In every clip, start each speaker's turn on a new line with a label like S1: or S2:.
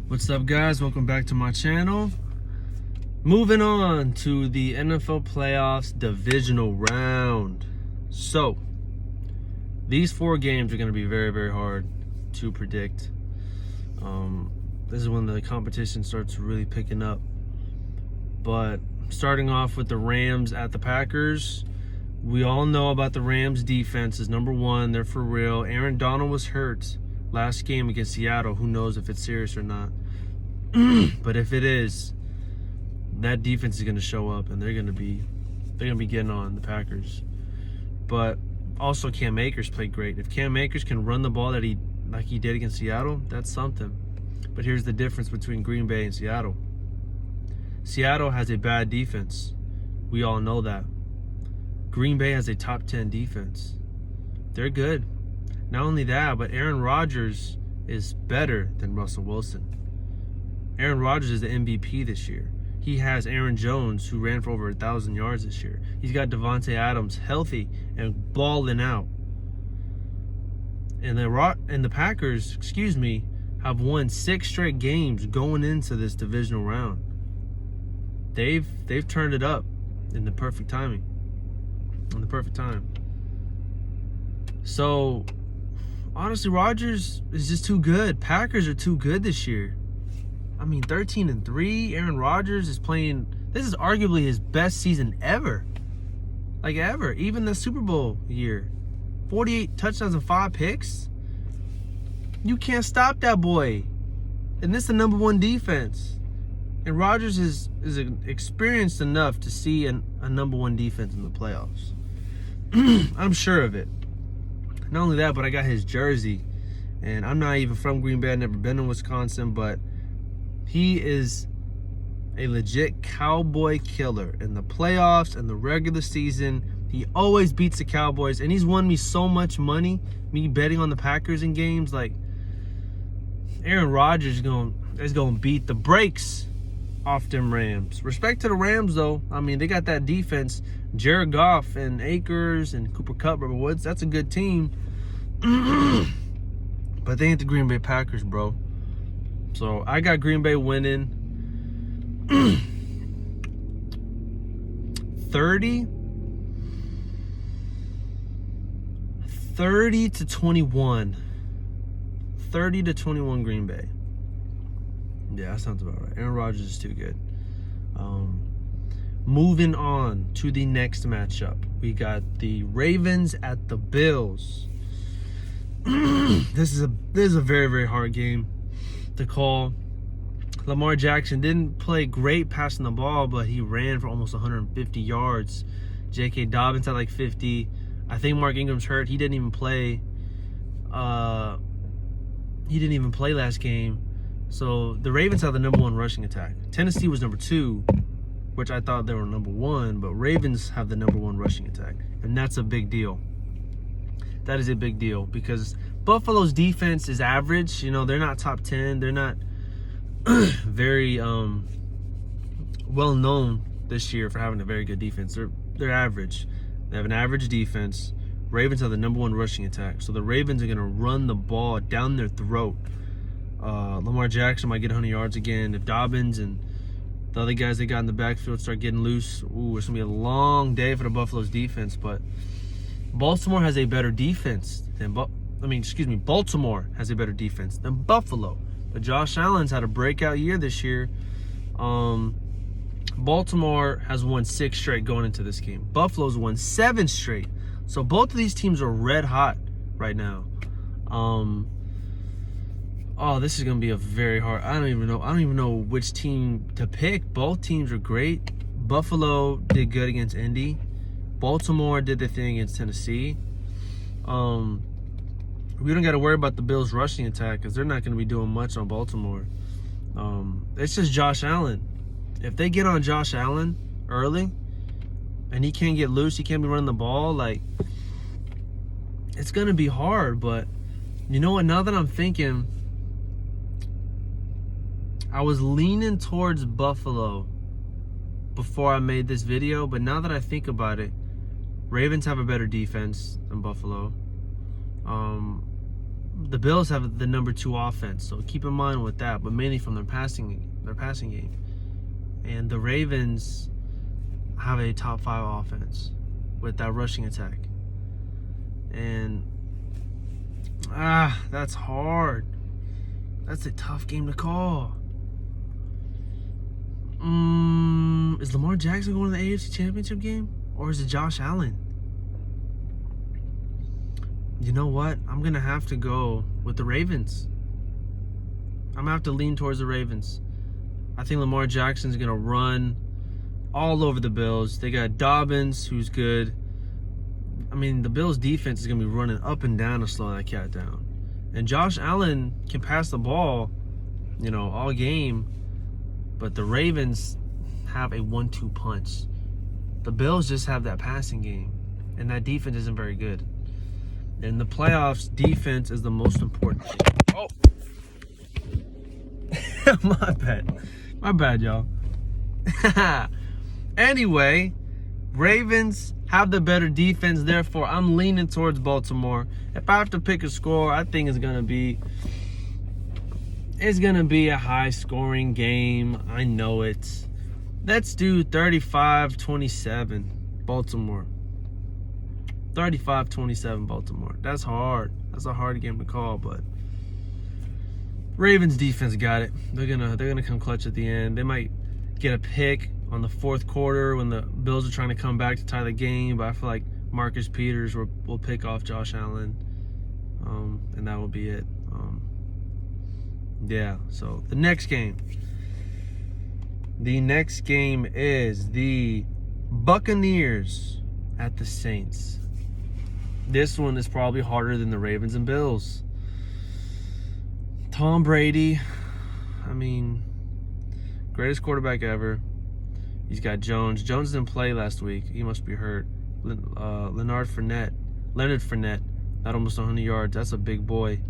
S1: What's up, guys? Welcome back to my channel. Moving on to the NFL playoffs divisional round. So these 4 games are going to be very, very hard to predict. This is when the competition starts really picking up. But starting off with the Rams at the Packers, we all know about the Rams defense is number 1. They're for real. Aaron Donald was hurt last game against Seattle. Who knows if it's serious or not. But if it is, that defense is going to show up, and they're going to be getting on the Packers. But also Cam Akers played great. If Cam Akers can run the ball like he did against Seattle, that's something. But here's the difference between Green Bay and Seattle. Seattle has a bad defense. We all know that. Green Bay has a top 10 defense. They're good. Not only that, but Aaron Rodgers is better than Russell Wilson. Aaron Rodgers is the MVP this year. He has Aaron Jones, who ran for over 1,000 yards this year. He's got Devontae Adams healthy and balling out. And the Packers, have won 6 straight games going into this divisional round. They've turned it up in the perfect timing. In the perfect time. So, honestly, Rodgers is just too good. Packers are too good this year. I mean, 13-3. Aaron Rodgers is playing. This is arguably his best season ever. Like ever. Even the Super Bowl year. 48 touchdowns and 5 picks. You can't stop that boy. And this is the number 1 defense. And Rodgers is experienced enough to see a number 1 defense in the playoffs. I'm sure of it. Not only that, but I got his jersey. And I'm not even from Green Bay. I've never been in Wisconsin, but he is a legit cowboy killer in the playoffs and the regular season. He always beats the Cowboys, and he's won me so much money, me betting on the Packers in games. Like, Aaron Rodgers is going to beat the brakes off them Rams. Respect to the Rams, though. I mean, they got that defense. Jared Goff and Akers and Cooper Kupp, Robert Woods. That's a good team. But they ain't the Green Bay Packers, bro. So I got Green Bay winning 30-21. 30-21 Green Bay. Yeah, that sounds about right. Aaron Rodgers is too good. Moving on to the next matchup. We got the Ravens at the Bills. This is a very, very hard game to call. Lamar Jackson didn't play great passing the ball, but he ran for almost 150 yards. J.K. Dobbins had like 50. I think Mark Ingram's hurt. He didn't even play. He didn't even play last game. So the Ravens have the number 1 rushing attack. Tennessee was number 2, which I thought they were number 1, but Ravens have the number 1 rushing attack, and that's a big deal. That is a big deal because Buffalo's defense is average. You know, they're not top 10. They're not very well known this year for having a very good defense. They're average. They have an average defense. Ravens have the number 1 rushing attack. So the Ravens are going to run the ball down their throat. Lamar Jackson might get 100 yards again. If Dobbins and the other guys they got in the backfield start getting loose, it's going to be a long day for the Buffalo's defense. But Baltimore has a better defense than Baltimore has a better defense than Buffalo. But Josh Allen's had a breakout year this year. Baltimore has won 6 straight going into this game. Buffalo's won 7 straight. So both of these teams are red hot right now. This is gonna be a very hard. I don't even know which team to pick. Both teams are great. Buffalo did good against Indy. Baltimore did their thing against Tennessee. We don't got to worry about the Bills' rushing attack because they're not going to be doing much on Baltimore. It's just Josh Allen. If they get on Josh Allen early and he can't get loose, he can't be running the ball, like, it's going to be hard. But you know what? Now that I'm thinking, I was leaning towards Buffalo before I made this video, but now that I think about it, Ravens have a better defense than Buffalo. the Bills have the number 2 offense, so keep in mind with that, but mainly from their passing game. And the Ravens have a top 5 offense with that rushing attack. And that's hard. That's a tough game to call. Is Lamar Jackson going to the AFC Championship game? Or is it Josh Allen? You know what? I'm going to have to go with the Ravens. I'm going to have to lean towards the Ravens. I think Lamar Jackson's going to run all over the Bills. They got Dobbins, who's good. I mean, the Bills' defense is going to be running up and down to slow that cat down. And Josh Allen can pass the ball, all game. But the Ravens have a 1-2 punch. The Bills just have that passing game. And that defense isn't very good. In the playoffs, defense is the most important thing. Oh. My bad, y'all. Anyway, Ravens have the better defense. Therefore, I'm leaning towards Baltimore. If I have to pick a score, I think it's going to be a high-scoring game. I know it. Let's do 35-27 Baltimore. 35-27 Baltimore. That's hard. That's a hard game to call, but Ravens defense got it. They're gonna come clutch at the end. They might get a pick on the fourth quarter when the Bills are trying to come back to tie the game, but I feel like Marcus Peters will pick off Josh Allen, and that will be it. Yeah, so the next game. The next game is the Buccaneers at the Saints. This one is probably harder than the Ravens and Bills. Tom Brady, greatest quarterback ever. He's got Jones. Jones didn't play last week. He must be hurt. Leonard Fournette, not almost 100 yards. That's a big boy.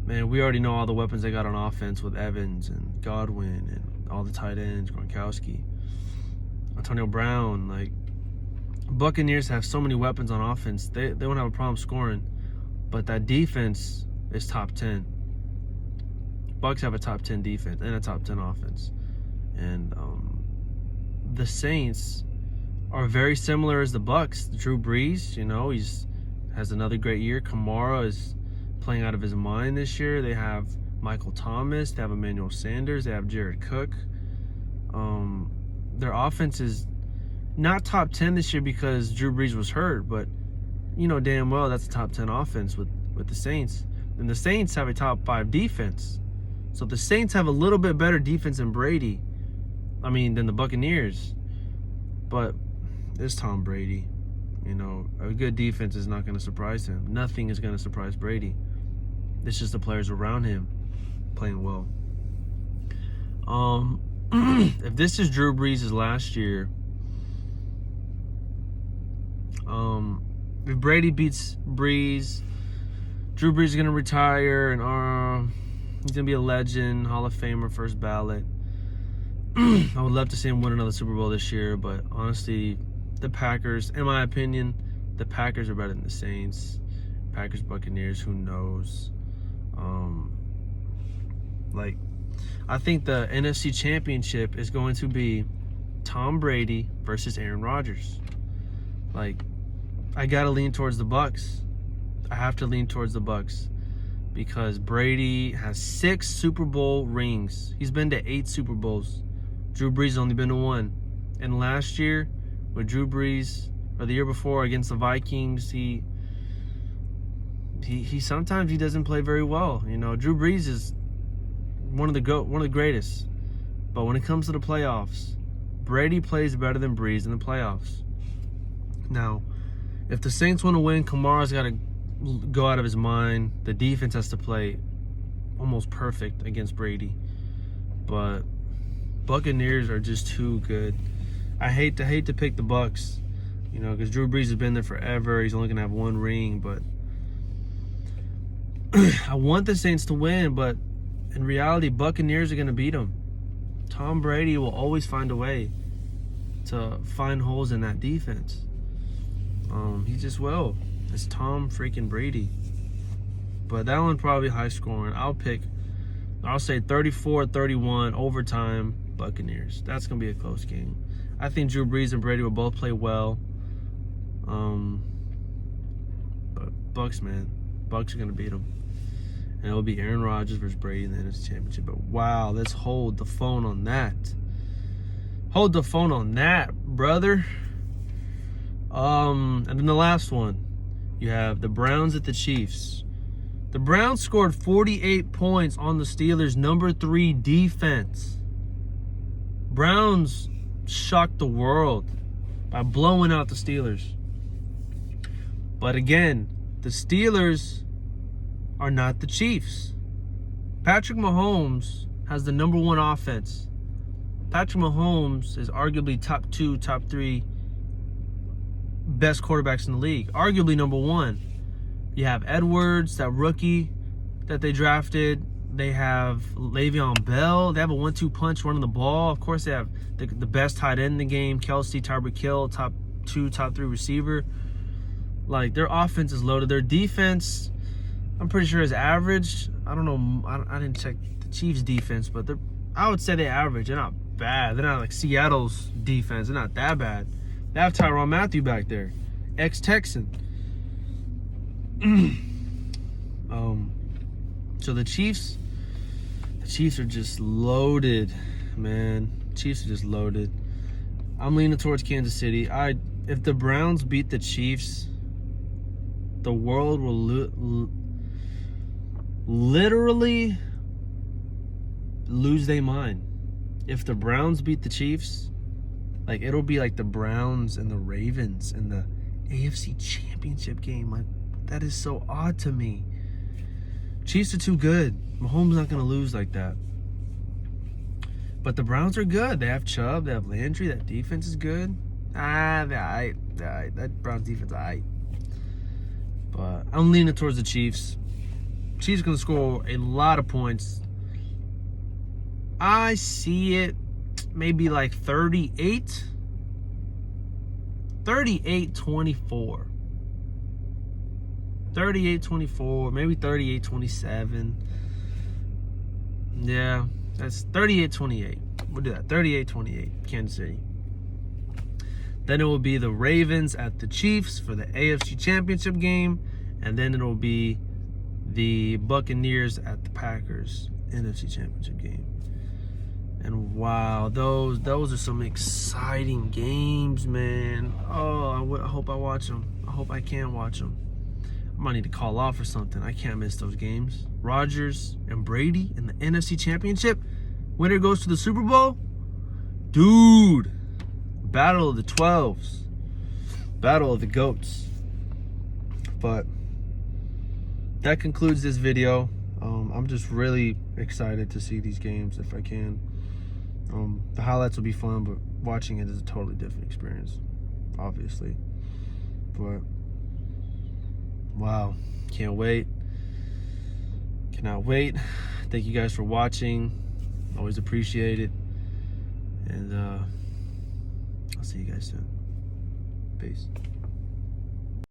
S1: Man, we already know all the weapons they got on offense with Evans and Godwin and all the tight ends, Gronkowski, Antonio Brown. Buccaneers have so many weapons on offense. They won't have a problem scoring, but that defense is top 10. Bucs have a top 10 defense and a top 10 offense. And the Saints are very similar as the Bucs. Drew Brees, he has another great year. Kamara is playing out of his mind this year. They have Michael Thomas. They have Emmanuel Sanders. They have Jared Cook. Their offense is not top 10 this year because Drew Brees was hurt, but damn well that's a top 10 offense with the Saints. And the Saints have a top 5 defense. So the Saints have a little bit better defense than than the Buccaneers. But it's Tom Brady. A good defense is not going to surprise him. Nothing is going to surprise Brady. It's just the players around him playing well. If this is Drew Brees' last year, if Brady beats Brees, Drew Brees is going to retire, and he's going to be a legend, Hall of Famer, first ballot. I would love to see him win another Super Bowl this year, but honestly, the Packers, in my opinion, the Packers are better than the Saints. Packers, Buccaneers, who knows? I think the NFC Championship is going to be Tom Brady versus Aaron Rodgers. I gotta lean towards the Bucs. I have to lean towards the Bucs because Brady has 6 Super Bowl rings. He's been to 8 Super Bowls. Drew Brees has only been to 1. And last year, with Drew Brees, or the year before against the Vikings, he sometimes he doesn't play very well. Drew Brees is one of the greatest. But when it comes to the playoffs, Brady plays better than Brees in the playoffs. Now, if the Saints want to win, Kamara's got to go out of his mind. The defense has to play almost perfect against Brady. But Buccaneers are just too good. I hate to pick the Bucs, because Drew Brees has been there forever. He's only going to have 1 ring, but I want the Saints to win, but in reality, Buccaneers are going to beat them. Tom Brady will always find a way to find holes in that defense. He just will. It's Tom freaking Brady. but that one probably high scoring. I'll say 34-31 overtime Buccaneers. That's going to be a close game. I think Drew Brees and Brady will both play well. But Bucks, man. Bucks are going to beat them. And it will be Aaron Rodgers versus Brady in the NFC Championship. But wow, let's hold the phone on that. Hold the phone on that, brother. And then the last one. You have the Browns at the Chiefs. The Browns scored 48 points on the Steelers' number 3 defense. Browns shocked the world by blowing out the Steelers. But again, the Steelers are not the Chiefs. Patrick Mahomes has the number 1 offense. Patrick Mahomes is arguably top 2, top 3 best quarterbacks in the league. Arguably number 1. You have Edwards, that rookie that they drafted. They have Le'Veon Bell. They have a 1-2 punch running the ball. Of course, they have the best tight end in the game, Kelsey, Tyreek Hill, top 2, top 3 receiver. Like, their offense is loaded. Their defense, I'm pretty sure, is average. I don't know. I didn't check the Chiefs' defense, but I would say they're average. They're not bad. They're not like Seattle's defense. They're not that bad. They have Tyrann Mathieu back there, ex-Texan. So the Chiefs are just loaded, man. Chiefs are just loaded. I'm leaning towards Kansas City. If the Browns beat the Chiefs, the world will literally lose their mind. If the Browns beat the Chiefs, like, it'll be like the Browns and the Ravens in the AFC Championship game. Like, that is so odd to me. Chiefs are too good. Mahomes not going to lose like that. But the Browns are good. They have Chubb. They have Landry. That defense is good. That Browns defense is aight. But I'm leaning towards the Chiefs. Chiefs going to score a lot of points. I see it maybe like 38. 38-24. 38-24, maybe 38-27. Yeah, that's 38-28. We'll do that. 38-28, Kansas City. Then it will be the Ravens at the Chiefs for the AFC Championship game. And then it will be the Buccaneers at the Packers NFC Championship game. And wow, those are some exciting games, man. Oh, I hope I watch them. I hope I can watch them. I might need to call off or something. I can't miss those games. Rodgers and Brady in the NFC Championship. Winner goes to the Super Bowl. Dude. Battle of the 12s. Battle of the GOATs. But that concludes this video. I'm just really excited to see these games if I can. The highlights will be fun, but watching it is a totally different experience, obviously. But wow, can't wait. Cannot wait. Thank you guys for watching. Always appreciate it. And I'll see you guys soon. Peace.